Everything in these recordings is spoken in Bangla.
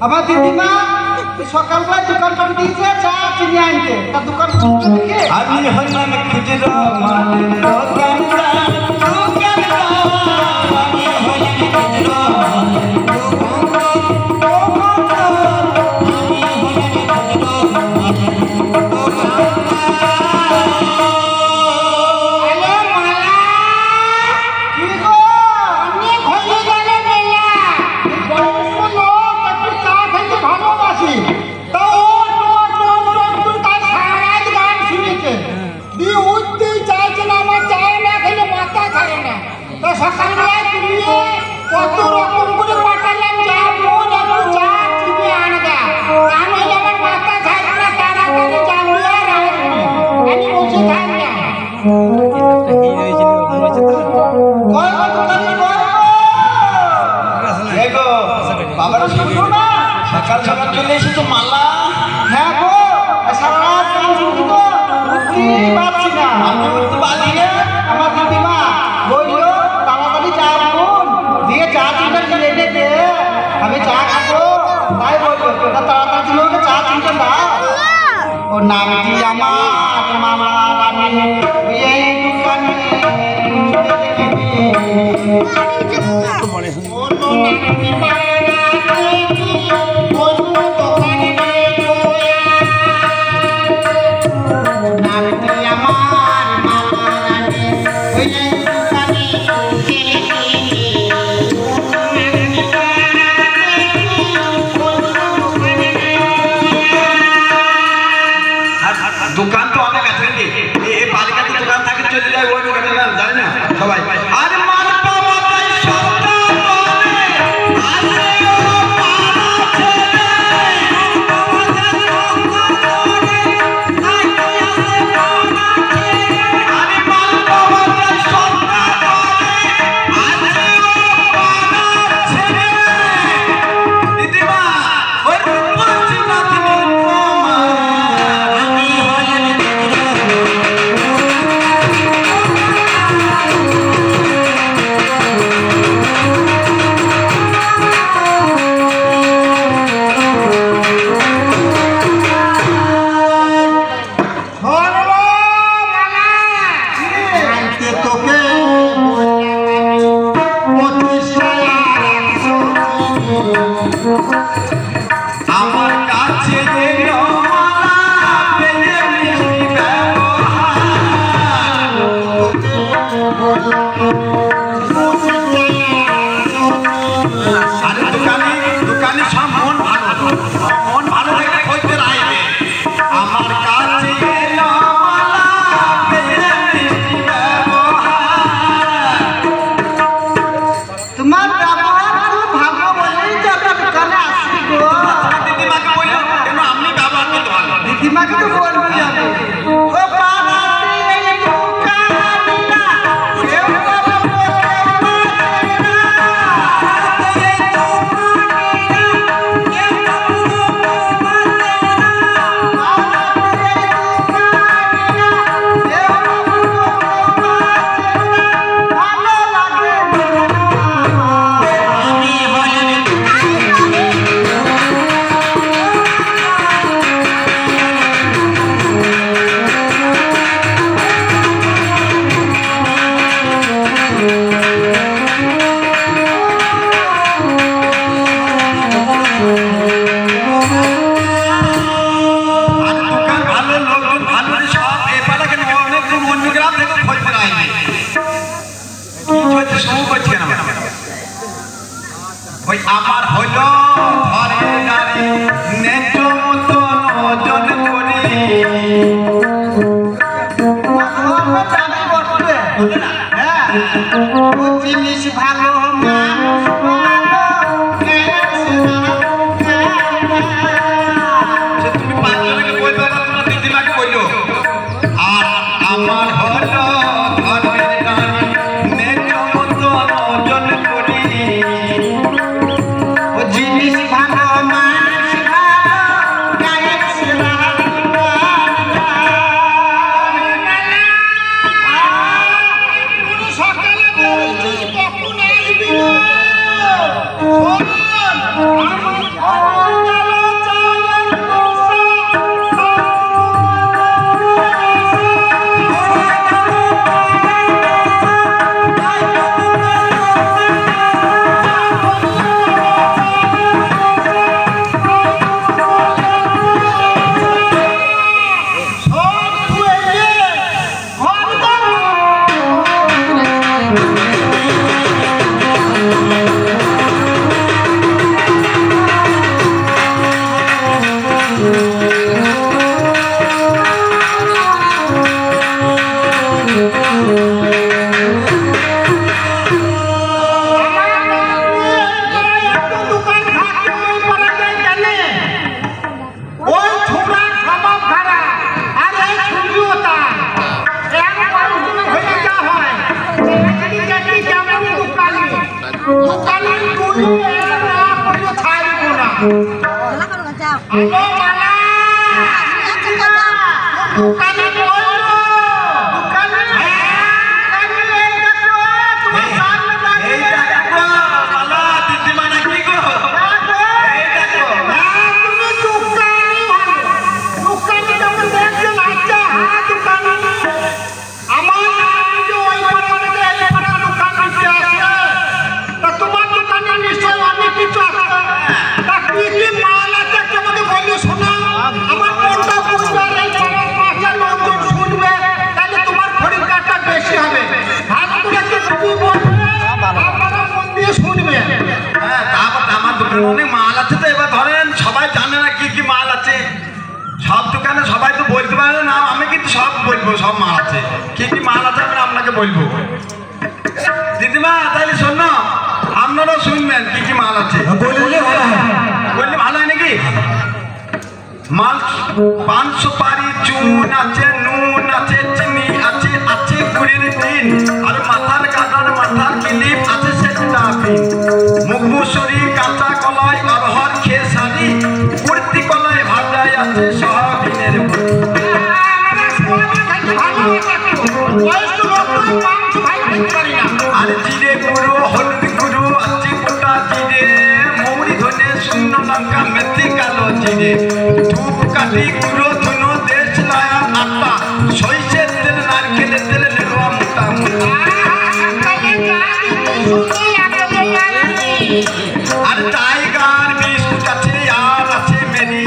আমার দিদিমা সকালবেলা দোকান করে দিয়েছে চা চিনি আনতে তার দোকান আমি হলাম খুচরো মালের দোকানদার আমি হলাম খুচরো মালের সকাল সকাল চলে এসেছো মালা। হ্যাঁ গো সারা রাত গান শুনছি তো উঠতেই পারছি না। আমি উঠতে পারি না। আমার দিদিমা বললো তাড়াতাড়ি চা বানুন দিয়ে চা চিনটা কিনে এনে দে আমি চা খাবো তাই বললো তাড়াতাড়ি ছিল চা চিনটা দাও। ওর নামটি আমার মামা রানী এই দোকানে দোকান তো অনেক আছে এই বালিকাতে দোকান থাকে চলে যায় ওই দোকানে জানি না সবাই। আরে মাল পাওয়া যায় সস্তা বলে আসে ও পাড়া ছেলে পাওয়া যায় সস্তা বলে আসে আসে পাড়া ছেলে। আরে মাল পাওয়া যায় সস্তা বলে আসে ও পাড়া ছেলে। দিদিমা ওই বলছি না তুমি আমার কাছে দোকানে সব মন ভালো মন ভালো থেকে খোঁজতে রাখবে। আমার কাছে তোমার ব্যবহার খুব ভালো বলেই তো আমরা দোকানে আসছি গো। দিদিমাকে বললো কেন আপনি ব্যবহার করতে ভালো। দিদিমাকে তো বলবি আমি ও পাড়াতে এই দোকানটা কেউ বাবা বলে না এই দোকানটা কেউ বাবা ভালো লাগে আমার হইল ঘরে নারী ন্যায্য মতো ওজন করে জিনিস ভালো মানুষ তুমি পাঁচজনকে বলবে না তোমার দিদিমাকে বললো। আর আমার হলো ঘরে নারী ন্যায্য মতো ওজন করে জিনিস ভালো মানুষ সকালে অনেক মাল আছে তো এবার ধরেন সবাই জানে না কি কি মাল আছে সব দোকানে সবাই তো বলতে পারে না আমি কিন্তু সব বলবো সব মাল আছে কি কি মাল আছে আমরা আপনাকে বলবো দিদিমা তাহলে শোন না আপনারাও শুনবেন কি কি মাল আছে বললে ভালো হয় নাকি মাল পান সুপারি চুন আছে নুন আছে চিনি আছে আছে গুড়ের টিন আর মাথার কাটার মাথার ক্লিপ আছে সেটা পিন মুগমুসুরি কাঁচা কলাই অরহর খেসারি কুর্তি কলাই ভাজাই আছে সয়াবিনের আর জিরে গুঁড়ো হলুদ গুঁড়ো আছে গোটা জিরে মৌরি ধনে শুকনো লঙ্কা মেথি কালো জিরে ধূপ কাঠি গুঁড়ো ধুনো দেশ লায়া আটা সরিষের তেল নারকেলের তেল লেরোয়া মোটা মোটা আর টাইগার বিস্কুট আছে আর আছে মেরি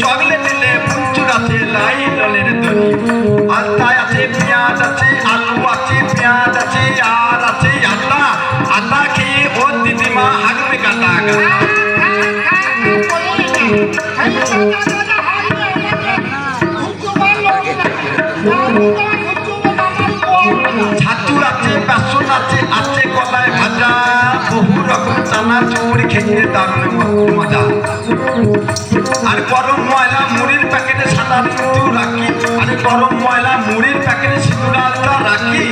চকলেট দিলে পুঞ্চুর আছে লাই ললের দড়ি আর তাই আছে পেঁয়াজ আছে আলু আছে পেঁয়াজ আছে আর আছে আটা আটা খেয়ে ও দিদিমা হাগবে কাটা ছাতুর আছে বেসন আছে আছে কলাই ভাজা বহু রকম চানাচুর খেতে দারুণ মজা আর গরম ময়লা মুড়ির প্যাকেটে সাদা সিঁদুর রাখি আর গরম ময়লা মুড়ির প্যাকেটে সিঁদুর আলতা রাখি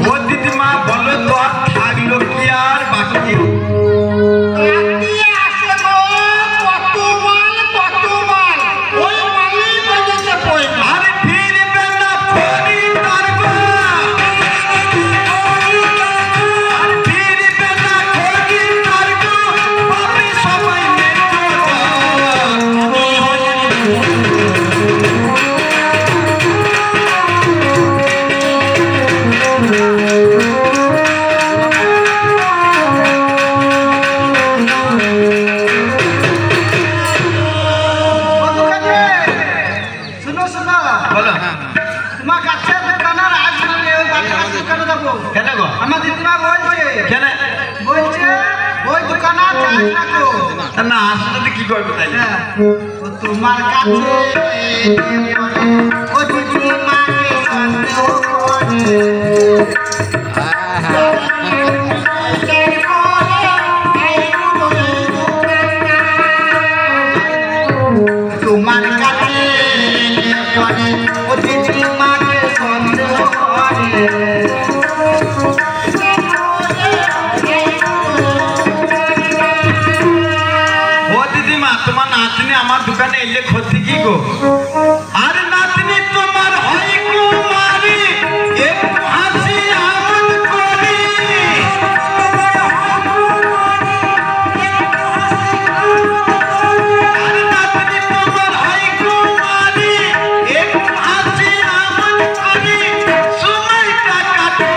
ও দিদিমা বলো তো আর থাকলো কি আর বাকি না আসলে কি করবো তাই তোমার কাছে ও দিদিমাকে সন্দেহ করে তোমার কাছে ও দিদিমাকে সন্দেহ করে তোমার নাতনি আমার দোকানে এলে ক্ষতি কি গো আর নাতনি তোমার হয় কুমারী একটু হাসি আমোদ করি আর নাতনি তোমার হয় কুমারী একটু হাসি আমোদ করি সময়টা কাটে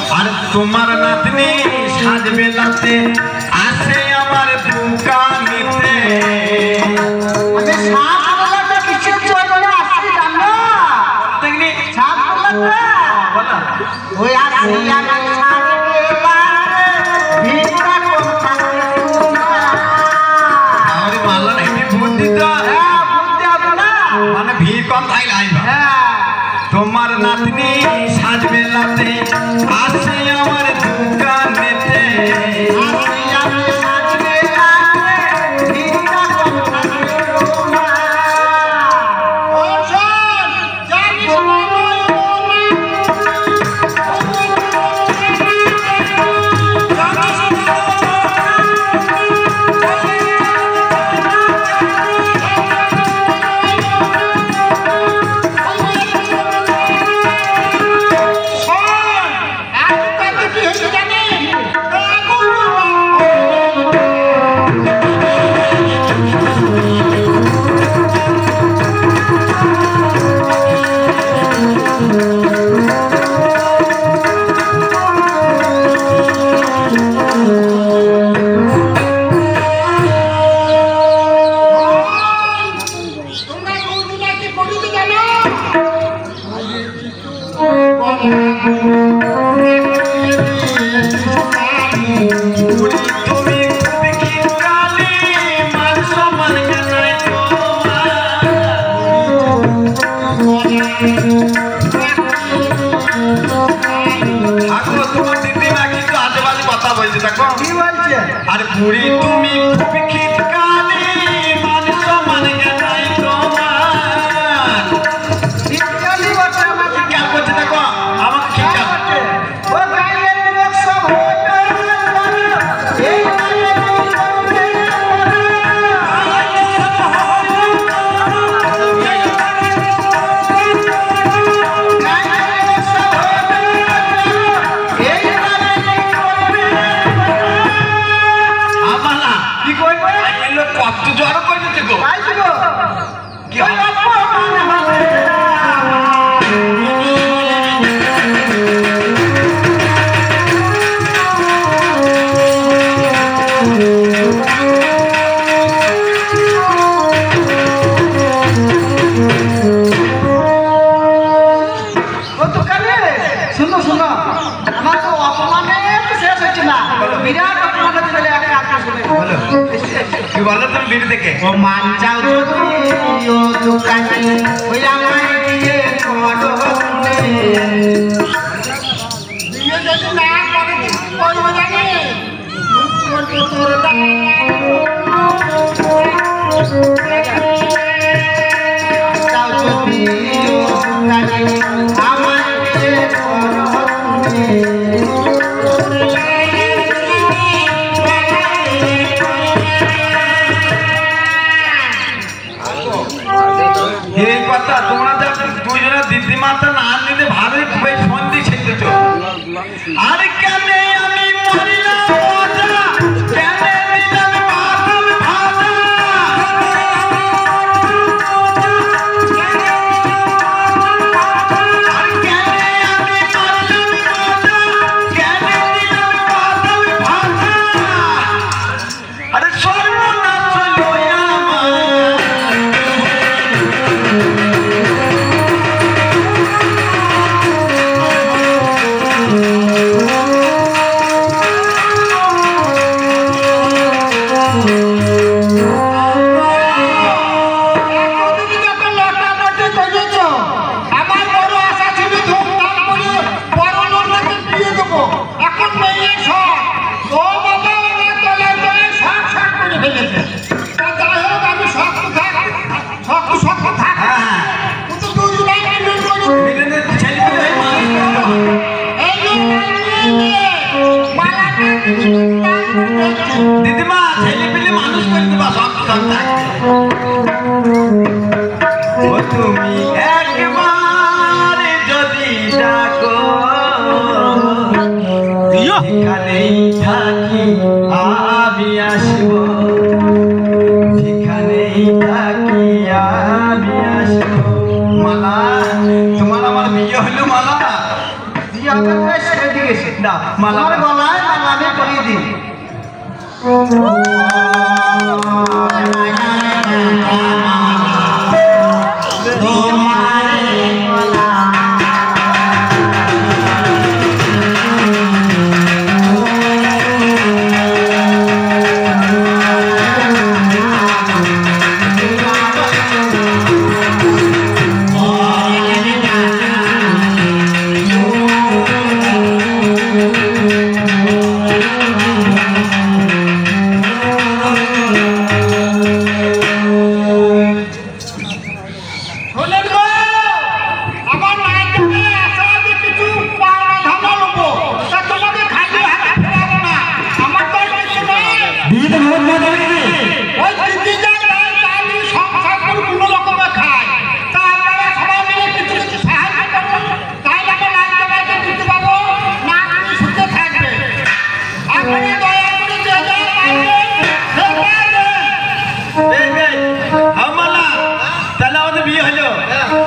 আমার তোমার নাতনি সাজবেলাতে আসে আমার দোকানেতে মানে ভিড় কম থাকলে আইবা হ্যাঁ তোমার নাতনি সাজবে লাতে আসে আমার দোকানেতে আর বুড়ি তুমি বিখ্যাত কালে মান সম্মান জানাই তোমার বিজ্ঞানী বটে আমাকে কি কাজ করছে দেখো আমাকে কি কাজ ও গায়ের লোক সব হইতে এই গায়ে কত জ্বর করছে গো কি শুনো শুনো আমার তো অপমানে শেষ হচ্ছে না বিরাট অপমান হচ্ছে বলে আগে আপনি শুনে বলো কি বলো তুমি বিড়ি থেকে ও মান যাও যদি ও দোকানে ওই আমায় দিয়ে করো বিয়ে যদি না করে কি করবো জানি তোর যাও যদি ও দোকানে আমায় দিয়ে করো এই কথা তোমরা দুজনে দিদিমাতা না নিতে ভালোই খুবই সন্ধি ছেড়েছ আরে কেন আমি মরিলাম মজা কেন নিলাম বাদল ভাজা আর কেন আমি মরিলাম মজা কেন নিলাম বাদল ভাজা আরে সর্বনাশ হলো আমার দিদিমা ছেলে পেলে মানুষ করে দেবা সব থাকবে ও তুমি একবার যদি ডাকো এখানেই থাকি আমি আসব এখানেই থাকি আমি আসব মালা তোমার আমার বিয়ে হলো মালা দিয়ে আমার প্রায় ছেড়ে দিয়েছে না মালা আমার গলায় মালা আমি পরিয়ে দিই বিয়ে হলো